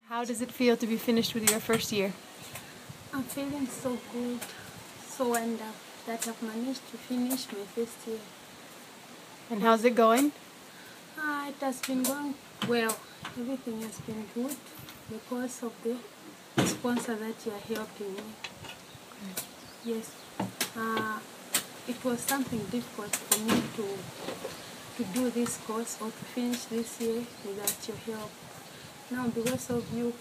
How does it feel to be finished with your first year? I'm feeling so good, so wonderful that I've managed to finish my first year. And how's it going? It has been going well. Everything has been good because of the sponsor that you are helping me. Yes. It was something difficult for me to do this course or to finish this year without your help. Now, because of you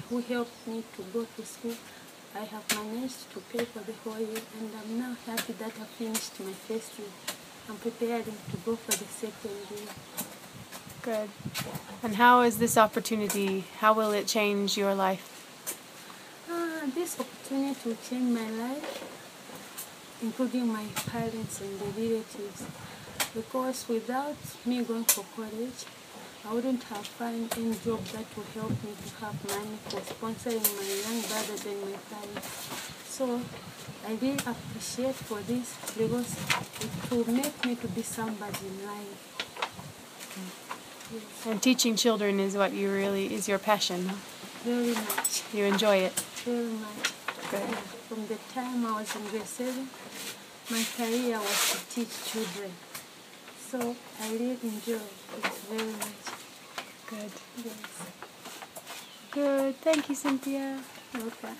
who helped me to go to school, I have managed to pay for the whole year, and I'm now happy that I finished my first year. I'm preparing to go for the second year. Good. And how is this opportunity, how will it change your life? This opportunity will change my life, including my parents and the relatives, because without me going for college, I wouldn't have found any job that will help me to have money for sponsoring my young brothers and my parents. So I really appreciate for this because it will make me to be somebody in life. Yes. And teaching children is what you really, is your passion, huh? Very much. You enjoy it? Very much. Good. Yeah. From the time I was in grade 7, my career was to teach children. So I really enjoy it very much. Good. Yes. Good. Thank you, Cynthia. Okay.